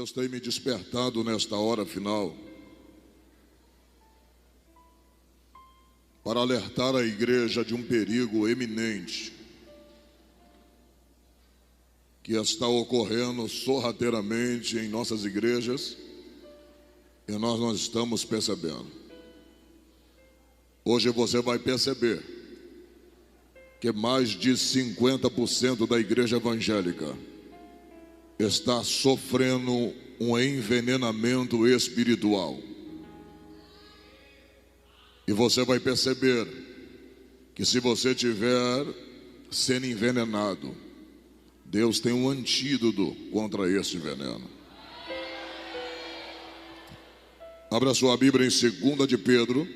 Deus tem me despertado nesta hora final para alertar a igreja de um perigo eminente que está ocorrendo sorrateiramente em nossas igrejas e nós não estamos percebendo. Hoje você vai perceber que mais de 50% da igreja evangélica está sofrendo um envenenamento espiritual. E você vai perceber que se você estiver sendo envenenado, Deus tem um antídoto contra este veneno. Abra sua Bíblia em 2 de Pedro,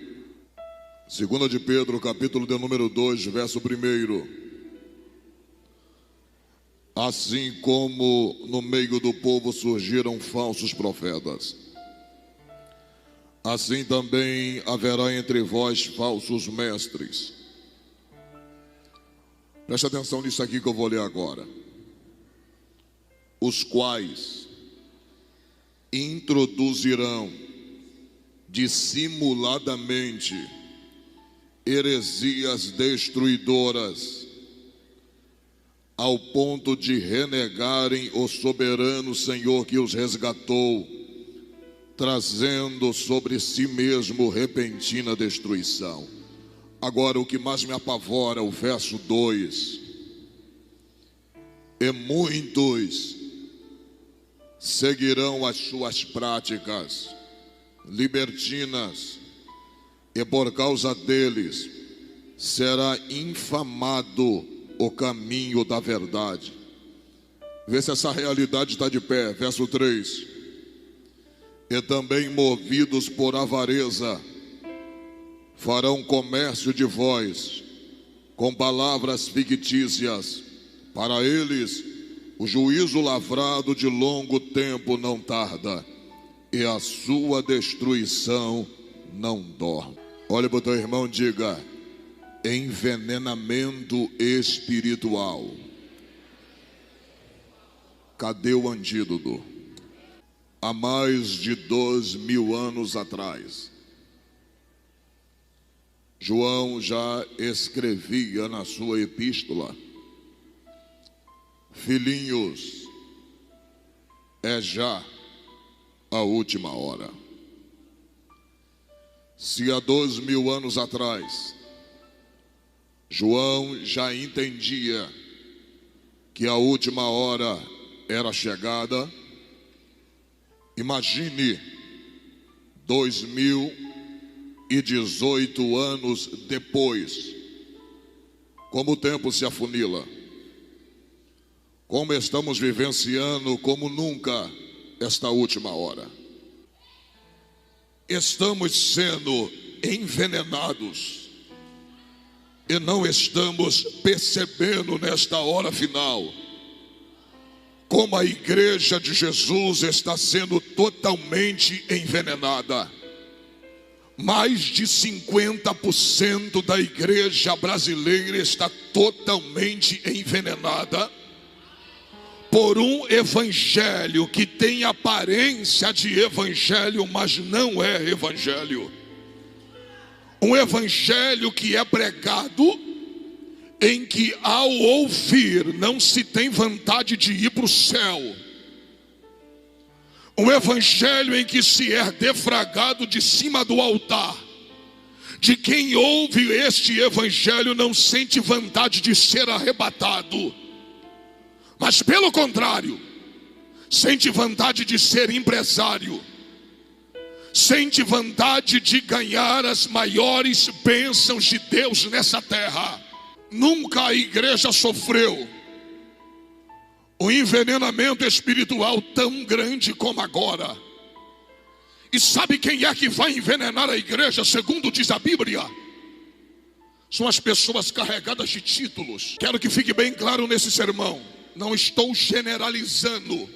capítulo de número 2, verso 1. Assim como no meio do povo surgiram falsos profetas, assim também haverá entre vós falsos mestres. Preste atenção nisso aqui que eu vou ler agora. Os quais introduzirão dissimuladamente heresias destruidoras, ao ponto de renegarem o soberano Senhor que os resgatou, trazendo sobre si mesmo repentina destruição. Agora, o que mais me apavora é o verso 2. E muitos seguirão as suas práticas libertinas, e por causa deles será infamado o caminho da verdade. Vê se essa realidade está de pé. Verso 3. E também movidos por avareza farão comércio de vós com palavras fictícias. Para eles o juízo lavrado de longo tempo não tarda, e a sua destruição não dorme. Olha para o teu irmão e diga: envenenamento espiritual. Cadê o antídoto? Há mais de 2000 anos atrás, João já escrevia na sua epístola: filhinhos, é já a última hora. Se há 2000 anos atrás João já entendia que a última hora era chegada, imagine 2018 anos depois, como o tempo se afunila, como estamos vivenciando como nunca esta última hora. Estamos sendo envenenados e não estamos percebendo nesta hora final como a igreja de Jesus está sendo totalmente envenenada. Mais de 50% da igreja brasileira está totalmente envenenada por um evangelho que tem aparência de evangelho, mas não é evangelho. Um evangelho que é pregado em que ao ouvir não se tem vontade de ir para o céu. Um evangelho em que se é defragado de cima do altar. De quem ouve este evangelho não sente vontade de ser arrebatado, mas pelo contrário, sente vontade de ser empresário, sente vontade de ganhar as maiores bênçãos de Deus nessa terra. Nunca a igreja sofreu um envenenamento espiritual tão grande como agora. E sabe quem é que vai envenenar a igreja, segundo diz a Bíblia? São as pessoas carregadas de títulos. Quero que fique bem claro nesse sermão. Não estou generalizando,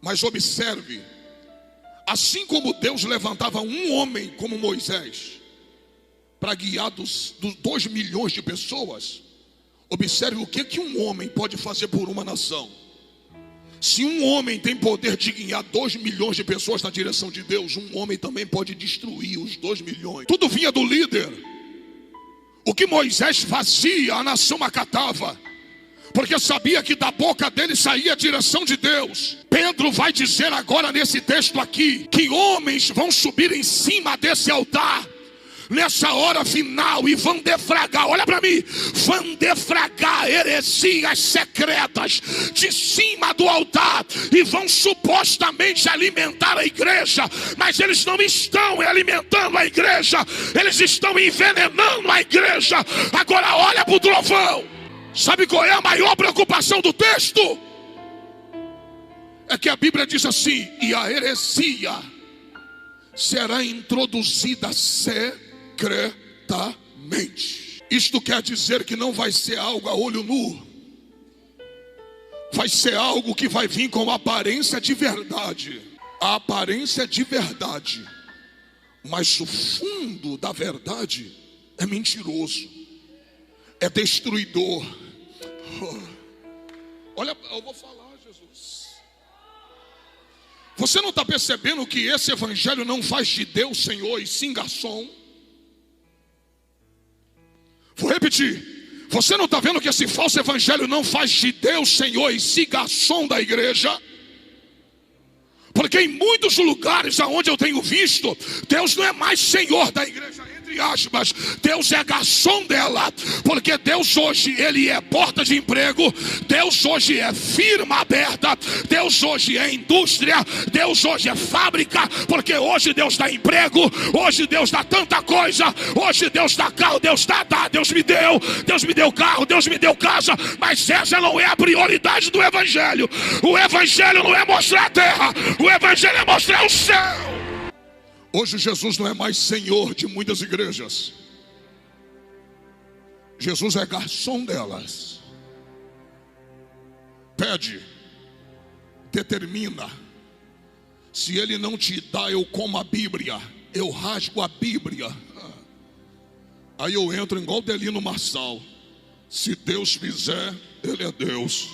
mas observe. Assim como Deus levantava um homem como Moisés para guiar dos 2 milhões de pessoas, observe o que um homem pode fazer por uma nação. Se um homem tem poder de guiar 2 milhões de pessoas na direção de Deus, um homem também pode destruir os 2 milhões. Tudo vinha do líder. O que Moisés fazia, a nação acatava, porque sabia que da boca dele saía a direção de Deus. Pedro vai dizer agora nesse texto aqui, que homens vão subir em cima desse altar nessa hora final e vão defragar, olha para mim, vão defragar heresias secretas de cima do altar e vão supostamente alimentar a igreja, mas eles não estão alimentando a igreja, eles estão envenenando a igreja. Agora olha para o trovão. Sabe qual é a maior preocupação do texto? É que a Bíblia diz assim: e a heresia será introduzida secretamente. Isto quer dizer que não vai ser algo a olho nu, vai ser algo que vai vir com aparência de verdade. A aparência de verdade, mas o fundo da verdade é mentiroso, é destruidor. Olha, eu vou falar, Jesus. Você não está percebendo que esse evangelho não faz de Deus Senhor e sim garçom? Vou repetir. Você não está vendo que esse falso evangelho não faz de Deus Senhor e sim garçom da igreja? Porque em muitos lugares aonde eu tenho visto, Deus não é mais Senhor da igreja, entre aspas, Deus é garçom dela. Porque Deus hoje, Ele é porta de emprego, Deus hoje é firma aberta, Deus hoje é indústria, Deus hoje é fábrica. Porque hoje Deus dá emprego, hoje Deus dá tanta coisa, hoje Deus dá carro, Deus me deu carro, Deus me deu casa. Mas essa não é a prioridade do evangelho. O evangelho não é mostrar a terra, o evangelho é mostrar o céu. Hoje Jesus não é mais Senhor de muitas igrejas. Jesus é garçom delas. Pede, determina. Se Ele não te dá, eu como a Bíblia, eu rasgo a Bíblia. Aí eu entro igual Delino Marçal. Se Deus fizer, Ele é Deus.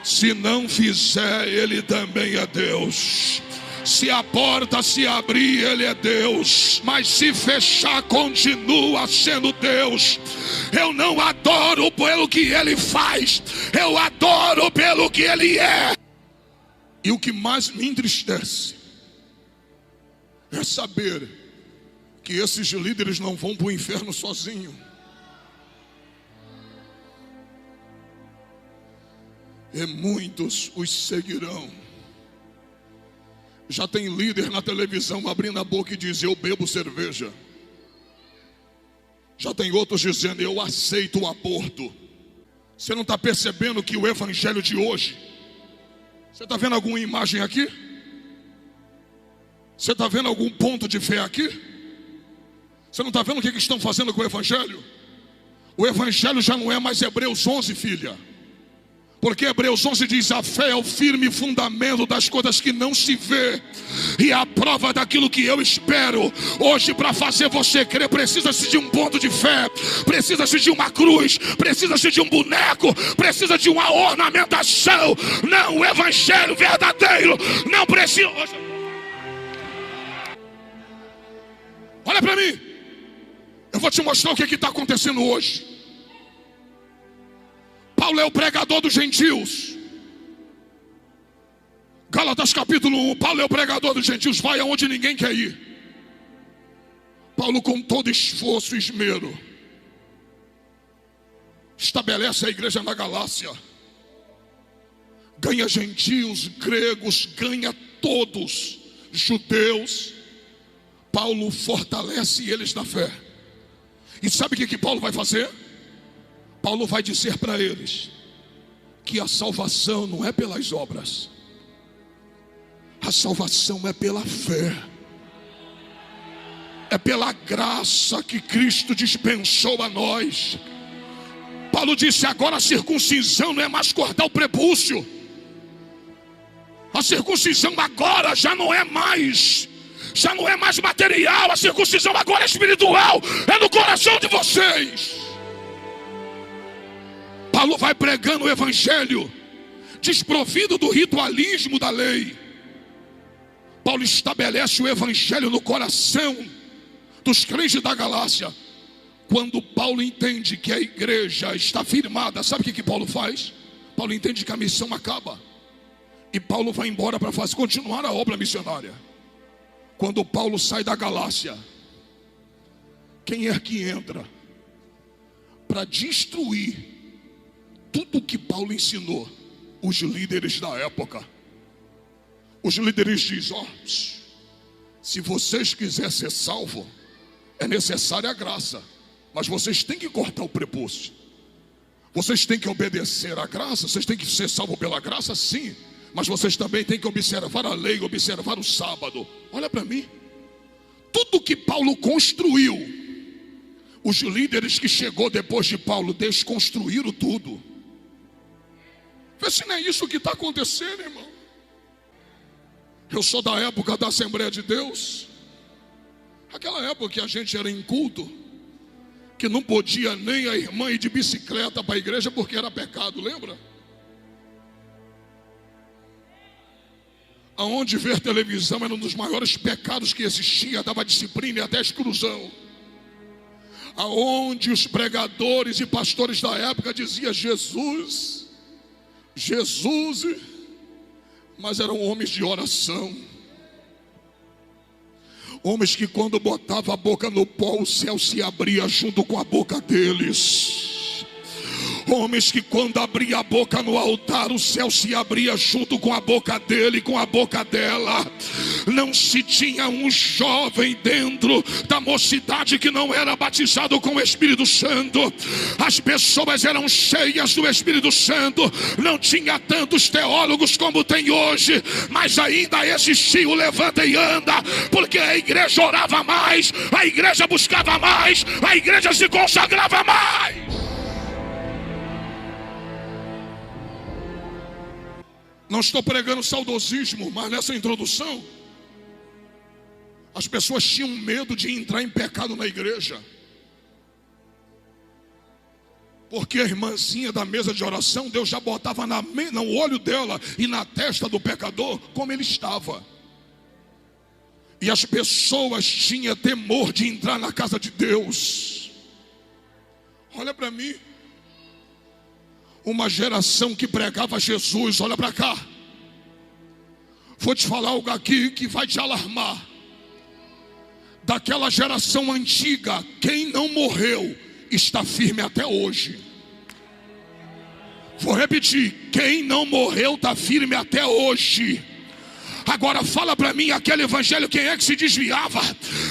Se não fizer, Ele também é Deus. Se a porta se abrir, Ele é Deus. Mas se fechar, continua sendo Deus. Eu não adoro pelo que Ele faz, eu adoro pelo que Ele é. E o que mais me entristece é saber que esses líderes não vão para o inferno sozinhos. E muitos os seguirão. Já tem líder na televisão abrindo a boca e diz: eu bebo cerveja. Já tem outros dizendo: eu aceito o aborto. Você não está percebendo que o evangelho de hoje, você está vendo alguma imagem aqui? Você está vendo algum ponto de fé aqui? Você não está vendo o que estão fazendo com o evangelho? O evangelho já não é mais Hebreus 11, filha. Porque Hebreus 11 diz: a fé é o firme fundamento das coisas que não se vê e a prova daquilo que eu espero. Hoje, para fazer você crer, precisa-se de um ponto de fé, precisa-se de uma cruz, precisa-se de um boneco, precisa de uma ornamentação. Não, o evangelho verdadeiro não precisa. Olha para mim, eu vou te mostrar o que está acontecendo hoje. Paulo é o pregador dos gentios. Gálatas capítulo 1. Paulo é o pregador dos gentios. Vai aonde ninguém quer ir. Paulo, com todo esforço e esmero, estabelece a igreja na Galácia. Ganha gentios, gregos, ganha todos, judeus. Paulo fortalece eles na fé. E sabe o que Paulo vai fazer? Paulo vai dizer para eles que a salvação não é pelas obras, a salvação é pela fé, é pela graça que Cristo dispensou a nós. Paulo disse: agora a circuncisão não é mais cortar o prepúcio, a circuncisão agora já não é mais material, a circuncisão agora é espiritual, é no coração de vocês. Paulo vai pregando o evangelho desprovido do ritualismo da lei. Paulo estabelece o evangelho no coração dos crentes da Galácia. Quando Paulo entende que a igreja está firmada, sabe o que Paulo faz? Paulo entende que a missão acaba e Paulo vai embora para continuar a obra missionária. Quando Paulo sai da Galácia, quem é que entra para destruir tudo que Paulo ensinou? Os líderes da época. Os líderes dizem: se vocês quiserem ser salvos, é necessária a graça, mas vocês têm que cortar o prepúcio. Vocês têm que obedecer à graça. Vocês têm que ser salvos pela graça, sim, mas vocês também têm que observar a lei, observar o sábado. Olha para mim, tudo que Paulo construiu, os líderes que chegou depois de Paulo desconstruíram tudo. Vê se não é isso que está acontecendo, irmão. Eu sou da época da Assembleia de Deus, aquela época que a gente era inculto, que não podia nem a irmã ir de bicicleta para a igreja porque era pecado, lembra? Aonde ver televisão era um dos maiores pecados que existia, dava disciplina e até exclusão. Aonde os pregadores e pastores da época diziam Jesus, Jesus, mas eram homens de oração. Homens que quando botava a boca no pó, o céu se abria junto com a boca deles. Homens que quando abria a boca no altar, o céu se abria junto com a boca dele, com a boca dela. Não se tinha um jovem dentro da mocidade que não era batizado com o Espírito Santo. As pessoas eram cheias do Espírito Santo. Não tinha tantos teólogos como tem hoje, mas ainda existia o levanta e anda, porque a igreja orava mais, a igreja buscava mais, a igreja se consagrava mais. Não estou pregando saudosismo, mas nessa introdução, as pessoas tinham medo de entrar em pecado na igreja, porque a irmãzinha da mesa de oração, Deus já botava no olho dela e na testa do pecador como ele estava. E as pessoas tinham temor de entrar na casa de Deus. Olha para mim, uma geração que pregava Jesus. Olha para cá, vou te falar algo aqui que vai te alarmar. Daquela geração antiga, quem não morreu está firme até hoje. Vou repetir, quem não morreu está firme até hoje. Agora fala para mim, aquele evangelho, quem é que se desviava?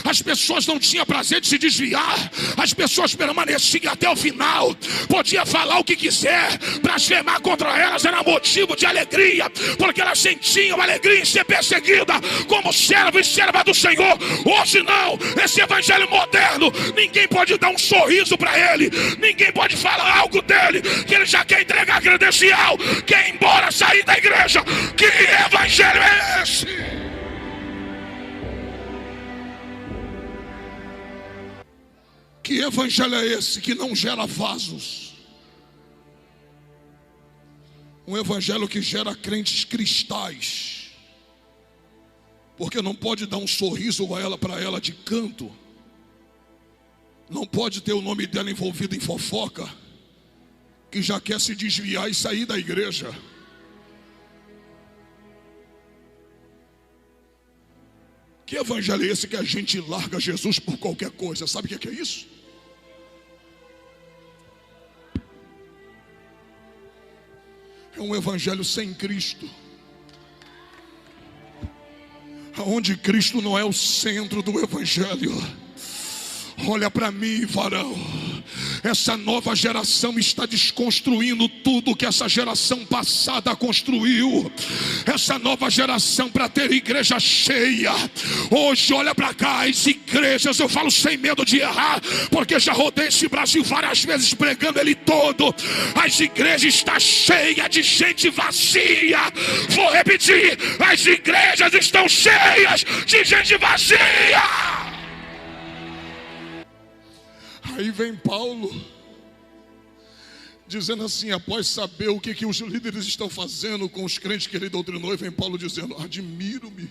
As pessoas não tinham prazer de se desviar. As pessoas permaneciam até o final. Podia falar o que quiser, blasfemar contra elas era motivo de alegria, porque elas sentiam alegria em ser perseguida como servo e serva do Senhor. Hoje não, esse evangelho moderno, ninguém pode dar um sorriso para ele, ninguém pode falar algo dele, que ele já quer entregar credencial, quer ir embora, sair da igreja. Que evangelho é esse? Que evangelho é esse que não gera vasos? Um evangelho que gera crentes cristais, porque não pode dar um sorriso para ela de canto, não pode ter o nome dela envolvido em fofoca, que já quer se desviar e sair da igreja. Que evangelho é esse que a gente larga Jesus por qualquer coisa? Sabe o que é isso? É um evangelho sem Cristo, onde Cristo não é o centro do evangelho. Olha para mim, varão, essa nova geração está desconstruindo tudo que essa geração passada construiu. Essa nova geração, para ter igreja cheia, hoje olha para cá, as igrejas, eu falo sem medo de errar, porque já rodei esse Brasil várias vezes pregando ele todo. As igrejas estão cheias de gente vazia. Vou repetir, as igrejas estão cheias de gente vazia. Aí vem Paulo dizendo assim, após saber o que os líderes estão fazendo com os crentes que ele doutrinou, e vem Paulo dizendo: admiro-me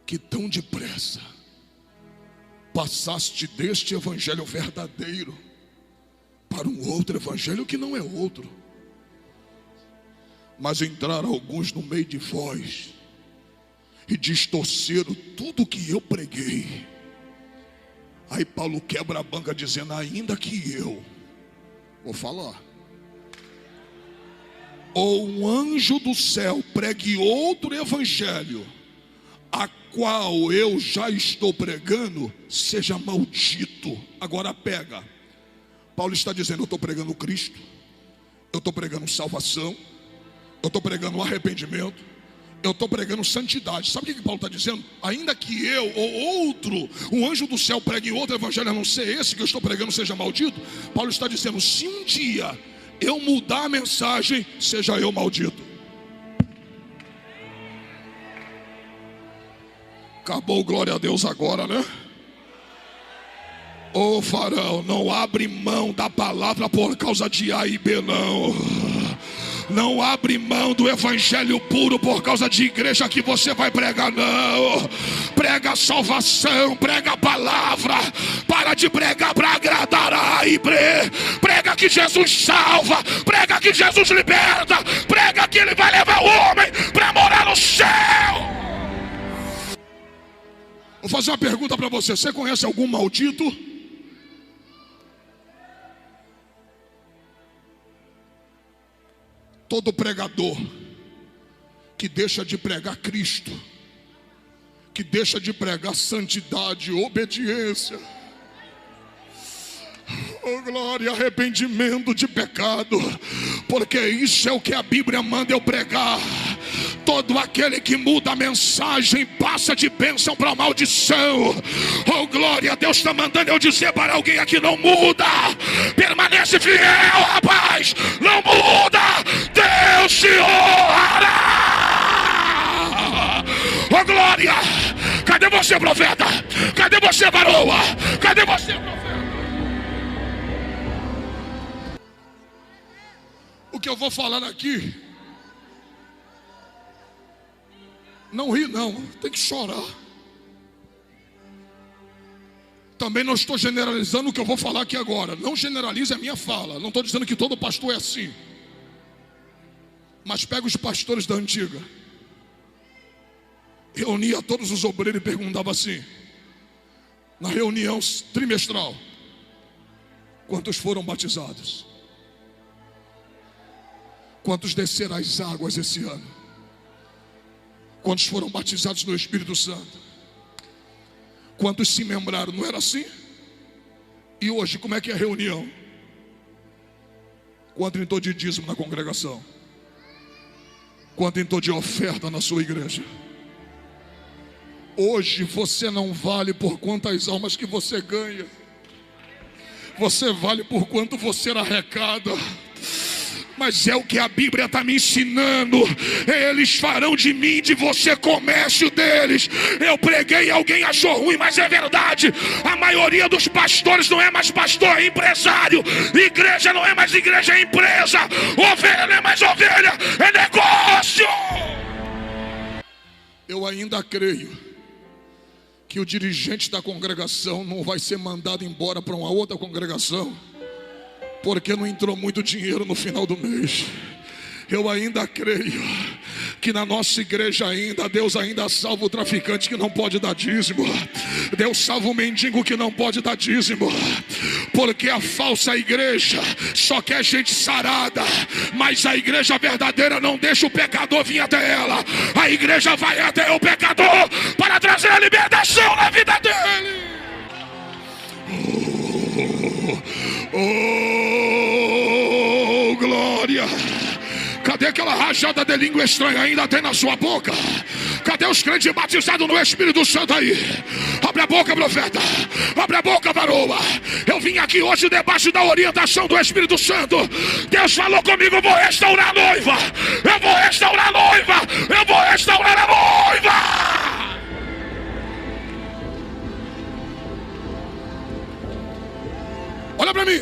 que tão depressa passaste deste evangelho verdadeiro para um outro evangelho que não é outro. Mas entraram alguns no meio de vós e distorceram tudo que eu preguei. Aí Paulo quebra a banca dizendo: ainda que eu, vou falar, ou um anjo do céu pregue outro evangelho, a qual eu já estou pregando, seja maldito. Agora pega, Paulo está dizendo: eu estou pregando Cristo, eu estou pregando salvação, eu estou pregando arrependimento, eu estou pregando santidade. Sabe o que Paulo está dizendo? Ainda que eu ou outro, um anjo do céu, pregue outro evangelho, a não ser esse que eu estou pregando, seja maldito. Paulo está dizendo: se um dia eu mudar a mensagem, seja eu maldito. Acabou, glória a Deus agora, né? Ô varão, não abre mão da palavra por causa de A e B, não. Não abre mão do evangelho puro por causa de igreja que você vai pregar, não. Prega a salvação, prega a palavra. Para de pregar para agradar a A e B. Prega que Jesus salva, prega que Jesus liberta, prega que Ele vai levar o homem para morar no céu. Vou fazer uma pergunta para você: você conhece algum maldito? Todo pregador que deixa de pregar Cristo, que deixa de pregar santidade, obediência, oh glória, arrependimento de pecado, porque isso é o que a Bíblia manda eu pregar. Todo aquele que muda a mensagem passa de bênção para maldição. Oh glória, Deus está mandando eu dizer para alguém aqui: não muda, permanece fiel, rapaz, não muda, Deus te honrará. Oh glória, cadê você, profeta? Cadê você, varoa? Cadê você, profeta? O que eu vou falar aqui, não ri não, tem que chorar. Também não estou generalizando o que eu vou falar aqui agora. Não generalize a minha fala. Não estou dizendo que todo pastor é assim. Mas pega os pastores da antiga, reunia todos os obreiros e perguntava assim, na reunião trimestral: quantos foram batizados? Quantos desceram as águas esse ano? Quantos foram batizados no Espírito Santo? Quantos se membraram? Não era assim? E hoje, como é que é a reunião? Quanto entrou de dízimo na congregação? Quanto entrou de oferta na sua igreja? Hoje você não vale por quantas almas que você ganha. Você vale por quanto você arrecada. Mas é o que a Bíblia está me ensinando. Eles farão de mim, de você, comércio deles. Eu preguei e alguém achou ruim, mas é verdade. A maioria dos pastores não é mais pastor, é empresário. Igreja não é mais igreja, é empresa. Ovelha não é mais ovelha, é negócio. Eu ainda creio que o dirigente da congregação não vai ser mandado embora para uma outra congregação porque não entrou muito dinheiro no final do mês. Eu ainda creio que na nossa igreja ainda, Deus ainda salva o traficante que não pode dar dízimo. Deus salva o mendigo que não pode dar dízimo. Porque a falsa igreja só quer gente sarada, mas a igreja verdadeira não deixa o pecador vir até ela. A igreja vai até o pecador para trazer a libertação na vida dele. Oh, glória. Cadê aquela rajada de língua estranha? Ainda tem na sua boca? Cadê os crentes batizados no Espírito Santo aí? Abre a boca, profeta. Abre a boca, varoa. Eu vim aqui hoje debaixo da orientação do Espírito Santo. Deus falou comigo: eu vou restaurar a noiva. Eu vou restaurar a noiva. Eu vou restaurar a noiva. Olha para mim.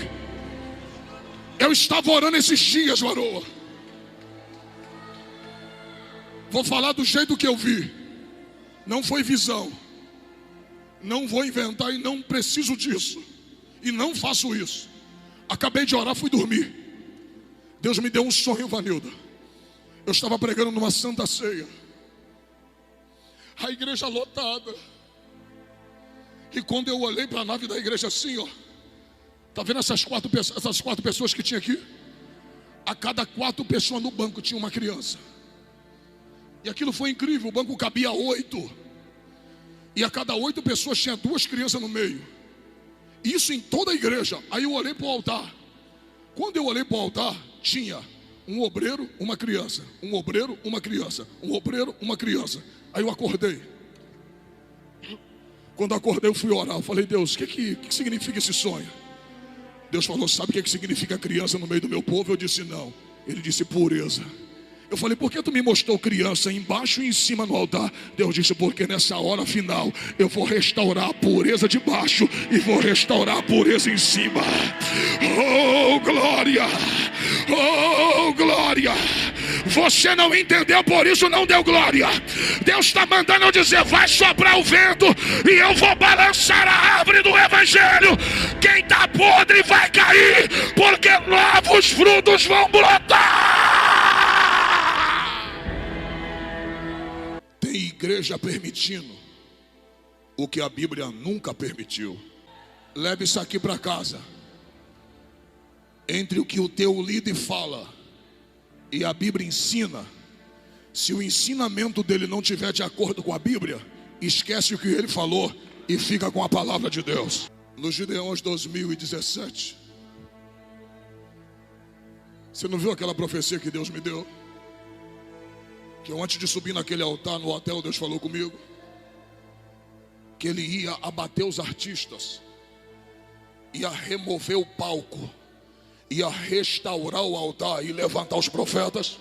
Eu estava orando esses dias, varoa. Vou falar do jeito que eu vi. Não foi visão. Não vou inventar e não preciso disso. E não faço isso. Acabei de orar, fui dormir. Deus me deu um sonho, Vanilda. Eu estava pregando numa santa ceia. A igreja lotada. E quando eu olhei para a nave da igreja assim, ó. Tá vendo essas quatro pessoas que tinha aqui? A cada 4 pessoas no banco tinha uma criança. E aquilo foi incrível, o banco cabia 8. E a cada 8 pessoas tinha 2 crianças no meio. Isso em toda a igreja. Aí eu olhei para o altar. Quando eu olhei para o altar, tinha um obreiro, uma criança. Um obreiro, uma criança. Um obreiro, uma criança. Aí eu acordei. Quando acordei eu fui orar. Eu falei, Deus, o que significa esse sonho? Deus falou, sabe o que significa criança no meio do meu povo? Eu disse, não. Ele disse, pureza. Eu falei, por que tu me mostrou criança embaixo e em cima no altar? Deus disse, porque nessa hora final eu vou restaurar a pureza de baixo e vou restaurar a pureza em cima. Oh, glória! Oh, glória! Você não entendeu, por isso não deu glória. Deus está mandando eu dizer, vai soprar o vento e eu vou balançar a árvore do evangelho. Quem está podre vai cair, porque novos frutos vão brotar. Tem igreja permitindo o que a Bíblia nunca permitiu. Leve isso aqui para casa. Entre o que o teu líder fala e a Bíblia ensina, se o ensinamento dele não estiver de acordo com a Bíblia, esquece o que ele falou e fica com a palavra de Deus. No Gideões 2017, você não viu aquela profecia que Deus me deu? Que eu, antes de subir naquele altar no hotel, Deus falou comigo que Ele ia abater os artistas, ia remover o palco, ia restaurar o altar e levantar os profetas.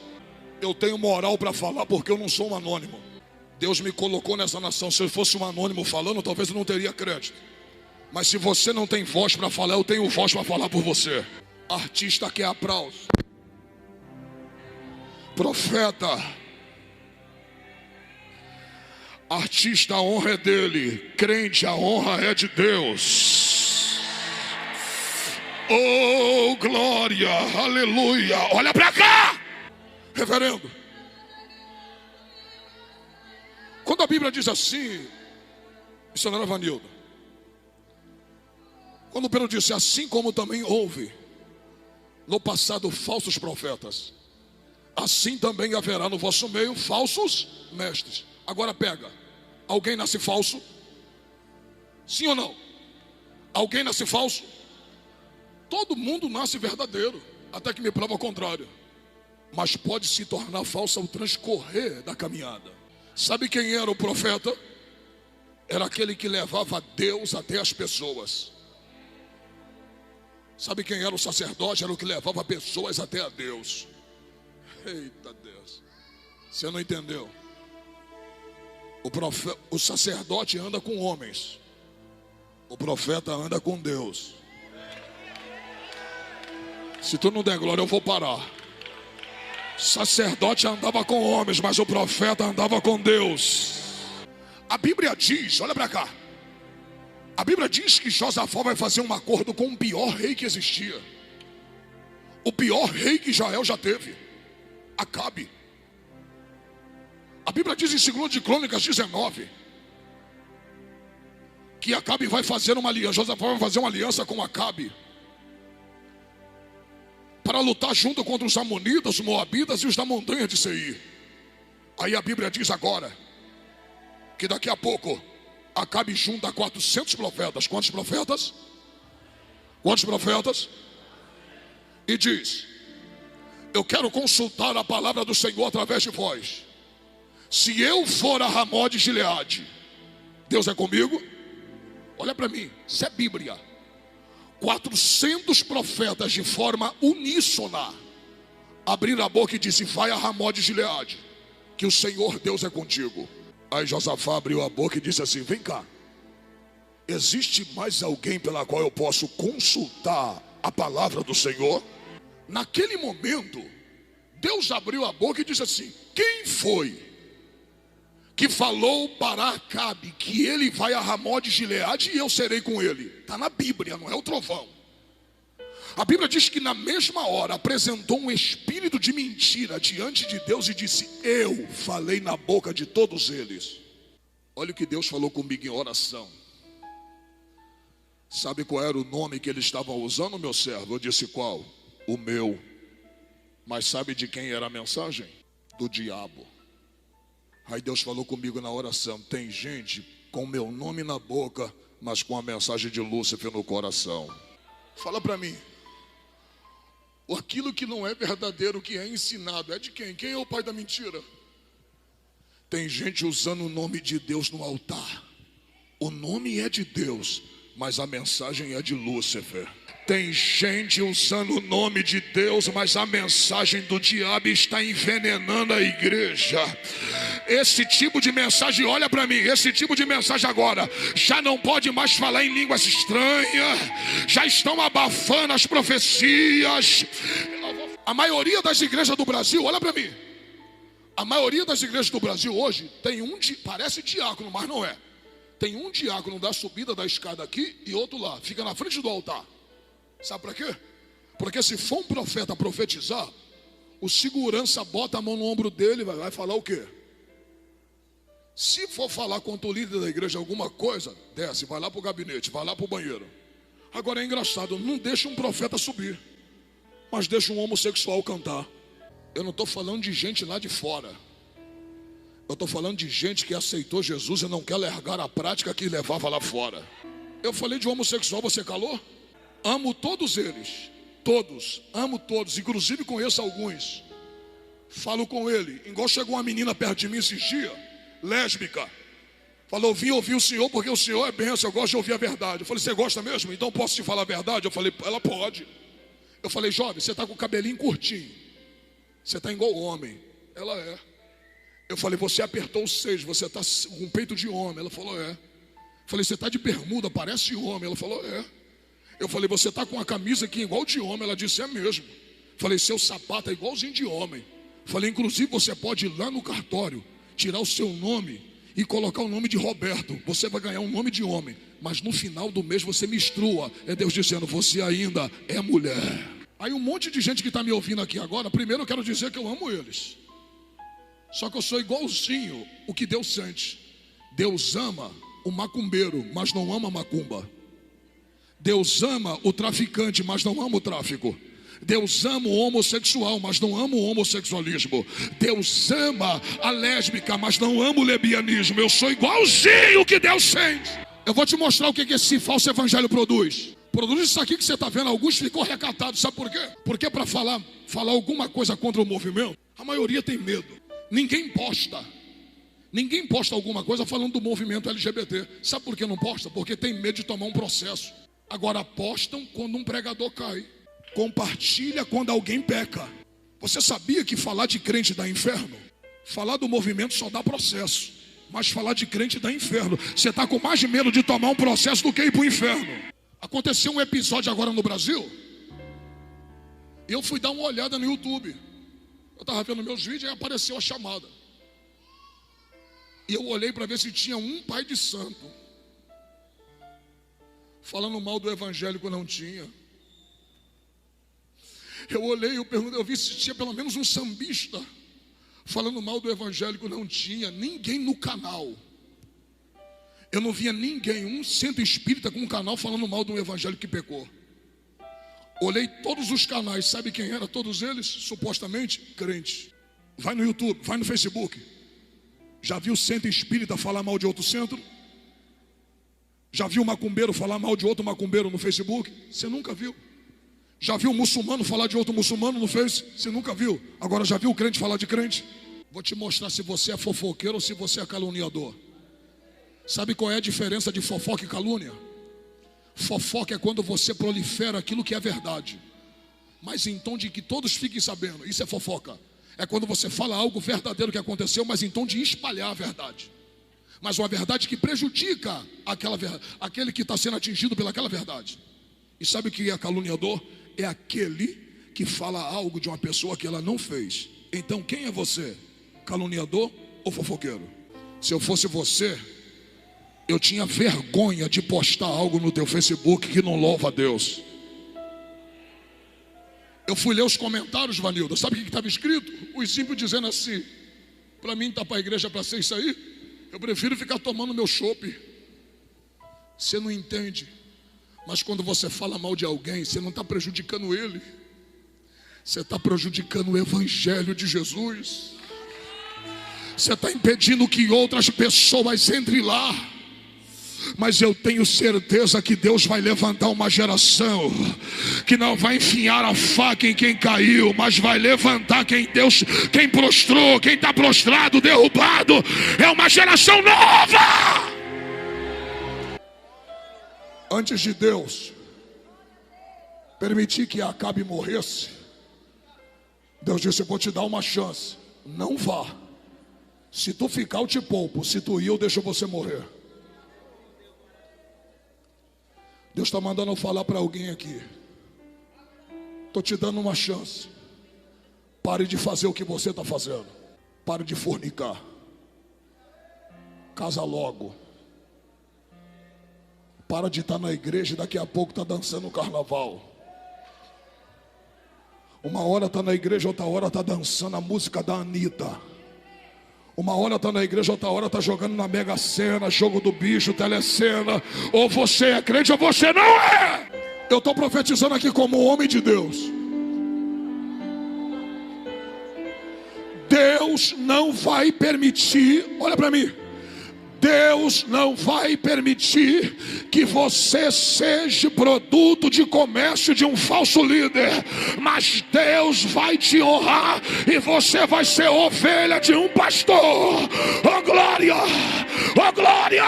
Eu tenho moral para falar porque eu não sou um anônimo. Deus me colocou nessa nação. Se eu fosse um anônimo falando, talvez eu não teria crédito. Mas se você não tem voz para falar, eu tenho voz para falar por você. Artista quer aplauso. Profeta, artista, a honra é dele. Crente, a honra é de Deus. Oh, glória, aleluia. Olha para cá, reverendo. Quando a Bíblia diz assim, isso não era Vanilda. Quando Pedro disse, assim como também houve no passado falsos profetas, assim também haverá no vosso meio falsos mestres. Agora pega, alguém nasce falso? Sim ou não? Alguém nasce falso? Todo mundo nasce verdadeiro, até que me prova o contrário. Mas pode se tornar falso ao transcorrer da caminhada. Sabe quem era o profeta? Era aquele que levava Deus até as pessoas. Sabe quem era o sacerdote? Era o que levava pessoas até a Deus. Eita Deus, você não entendeu? O sacerdote anda com homens, o profeta anda com Deus. Se tu não der glória, eu vou parar. Sacerdote andava com homens, mas o profeta andava com Deus. A Bíblia diz, olha para cá, a Bíblia diz que Josafá vai fazer um acordo com o pior rei que existia. O pior rei que Israel já teve, Acabe. A Bíblia diz em 2 de Crônicas 19 que Acabe vai fazer uma aliança. Josafá vai fazer uma aliança com Acabe para lutar junto contra os amonitas, os moabitas e os da montanha de Seir. Aí a Bíblia diz agora que daqui a pouco Acabe junta 400 profetas. Quantos profetas? Quantos profetas? E diz, eu quero consultar a palavra do Senhor através de vós. Se eu for a Ramó de Gileade, Deus é comigo? Olha para mim, isso é Bíblia. 400 profetas de forma uníssona abriram a boca e disse, vai a Ramó de Gileade, que o Senhor Deus é contigo. Aí Josafá abriu a boca e disse assim, vem cá, existe mais alguém pela qual eu posso consultar a palavra do Senhor? Naquele momento, Deus abriu a boca e disse assim: quem foi que falou para Acabe que ele vai a Ramó de Gileade e eu serei com ele? Está na Bíblia, não é o trovão. A Bíblia diz que na mesma hora apresentou um espírito de mentira diante de Deus e disse: eu falei na boca de todos eles. Olha o que Deus falou comigo em oração. Sabe qual era o nome que eles estavam usando, meu servo? Eu disse: qual? O meu. Mas sabe de quem era a mensagem? Do diabo. Aí Deus falou comigo na oração: tem gente com meu nome na boca, mas com a mensagem de Lúcifer no coração. Fala para mim. Aquilo que não é verdadeiro, que é ensinado, é de quem? Quem é o pai da mentira? Tem gente usando o nome de Deus no altar. O nome é de Deus, mas a mensagem é de Lúcifer. Tem gente usando o nome de Deus, mas a mensagem do diabo está envenenando a igreja. Esse tipo de mensagem, olha para mim, esse tipo de mensagem agora já não pode mais falar em línguas estranhas, já estão abafando as profecias. A maioria das igrejas do Brasil, olha para mim, a maioria das igrejas do Brasil hoje tem parece diácono, mas não é. Tem um diácono da subida da escada aqui e outro lá, fica na frente do altar. Sabe para quê? Porque se for um profeta profetizar, o segurança bota a mão no ombro dele e vai falar o quê? Se for falar contra o líder da igreja alguma coisa, desce, vai lá para o gabinete, vai lá para o banheiro. Agora é engraçado, não deixa um profeta subir, mas deixa um homossexual cantar. Eu não estou falando de gente lá de fora. Eu estou falando de gente que aceitou Jesus e não quer largar a prática que levava lá fora. Eu falei de homossexual, você calou? Amo todos eles, todos, amo todos, inclusive conheço alguns. Falo com ele, igual chegou uma menina perto de mim esses dias, lésbica. Falou: vim ouvir o senhor porque o senhor é bênção, eu gosto de ouvir a verdade. Eu falei: você gosta mesmo? Então posso te falar a verdade? Eu falei: ela pode. Eu falei: jovem, você está com o cabelinho curtinho, você está igual homem. Ela é. Eu falei: você apertou os seios, você está com um peito de homem. Ela falou: é. Eu falei: você está de bermuda, parece homem. Ela falou: é. Eu falei: você está com uma camisa aqui igual de homem. Ela disse: é mesmo. Eu falei: seu sapato é igualzinho de homem. Eu falei: inclusive você pode ir lá no cartório, tirar o seu nome e colocar o nome de Roberto. Você vai ganhar um nome de homem, mas no final do mês você menstrua. É Deus dizendo: você ainda é mulher. Aí um monte de gente que está me ouvindo aqui agora, primeiro eu quero dizer que eu amo eles. Só que eu sou igualzinho o que Deus sente. Deus ama o macumbeiro, mas não ama a macumba. Deus ama o traficante, mas não ama o tráfico. Deus ama o homossexual, mas não ama o homossexualismo. Deus ama a lésbica, mas não ama o lesbianismo. Eu sou igualzinho o que Deus sente. Eu vou te mostrar o que esse falso evangelho produz. Produz isso aqui que você está vendo. Alguns ficou recatados, sabe por quê? Porque para falar alguma coisa contra o movimento, a maioria tem medo. Ninguém posta alguma coisa falando do movimento LGBT. Sabe por que não posta? Porque tem medo de tomar um processo. Agora postam quando um pregador cai, compartilha quando alguém peca. Você sabia que falar de crente dá inferno? Falar do movimento só dá processo, mas falar de crente dá inferno. Você está com mais medo de tomar um processo do que ir para o inferno. Aconteceu um episódio agora no Brasil, e eu fui dar uma olhada no YouTube. Eu estava vendo meus vídeos e apareceu a chamada. E eu olhei para ver se tinha um pai de santo falando mal do evangélico. Não tinha. Eu olhei, eu vi se tinha pelo menos um sambista falando mal do evangélico. Não tinha ninguém no canal. Eu não via ninguém, um centro espírita com um canal falando mal de um evangélico que pecou. Olhei todos os canais, sabe quem era todos eles? Supostamente crentes. Vai no YouTube, vai no Facebook. Já viu centro espírita falar mal de outro centro? Já viu macumbeiro falar mal de outro macumbeiro no Facebook? Você nunca viu. Já viu muçulmano falar de outro muçulmano no Face? Você nunca viu. Agora já viu crente falar de crente? Vou te mostrar se você é fofoqueiro ou se você é caluniador. Sabe qual é a diferença de fofoca e calúnia? Fofoca é quando você prolifera aquilo que é verdade, mas em tom de que todos fiquem sabendo. Isso é fofoca. É quando você fala algo verdadeiro que aconteceu, mas em tom de espalhar a verdade. Mas uma verdade que prejudica aquele que está sendo atingido pelaquela verdade. E sabe o que é caluniador? É aquele que fala algo de uma pessoa que ela não fez. Então quem é você? Caluniador ou fofoqueiro? Se eu fosse você, eu tinha vergonha de postar algo no teu Facebook que não louva a Deus. Eu fui ler os comentários, Vanilda. Sabe o que estava escrito? Os ímpios dizendo assim: para mim estar para a igreja para ser isso aí, eu prefiro ficar tomando meu chopp. Você não entende. Mas quando você fala mal de alguém, você não está prejudicando ele. Você está prejudicando o evangelho de Jesus. Você está impedindo que outras pessoas entrem lá. Mas eu tenho certeza que Deus vai levantar uma geração que não vai enfiar a faca em quem caiu, mas vai levantar quem prostrou, quem está prostrado, derrubado. É uma geração nova. Antes de Deus permitir que Acabe morresse, Deus disse: eu vou te dar uma chance, não vá. Se tu ficar eu te poupo, se tu ir eu deixo você morrer. Deus está mandando eu falar para alguém aqui: estou te dando uma chance. Pare de fazer o que você está fazendo. Pare de fornicar. Casa logo. Para de estar na igreja e daqui a pouco está dançando o carnaval. Uma hora está na igreja, outra hora está dançando a música da Anitta. Uma hora está na igreja, outra hora está jogando na Mega Sena, jogo do bicho, telecena. Ou você é crente ou você não é. Eu estou profetizando aqui como homem de Deus. Deus não vai permitir, olha para mim. Deus não vai permitir que você seja produto de comércio de um falso líder. Mas Deus vai te honrar e você vai ser ovelha de um pastor. Oh glória! Oh glória!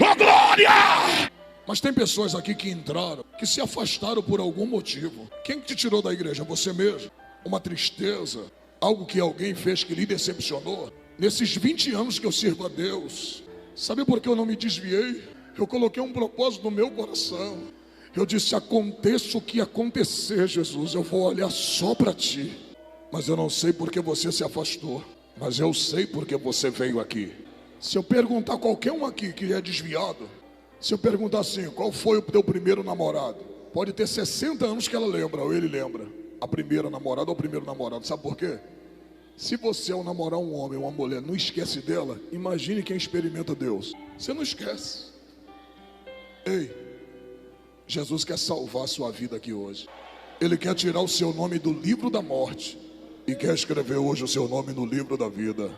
Oh glória! Mas tem pessoas aqui que entraram, que se afastaram por algum motivo. Quem te tirou da igreja? Você mesmo? Uma tristeza? Algo que alguém fez que lhe decepcionou? Nesses 20 anos que eu sirvo a Deus, sabe por que eu não me desviei? Eu coloquei um propósito no meu coração. Eu disse: aconteça o que acontecer, Jesus, eu vou olhar só para ti. Mas eu não sei porque você se afastou, mas eu sei porque você veio aqui. Se eu perguntar a qualquer um aqui que é desviado, se eu perguntar assim: qual foi o teu primeiro namorado? Pode ter 60 anos que ela lembra, ou ele lembra, a primeira namorada ou o primeiro namorado. Sabe por quê? Se você, ao namorar um homem ou uma mulher, não esquece dela, imagine quem experimenta Deus. Você não esquece. Ei, Jesus quer salvar a sua vida aqui hoje. Ele quer tirar o seu nome do livro da morte e quer escrever hoje o seu nome no livro da vida.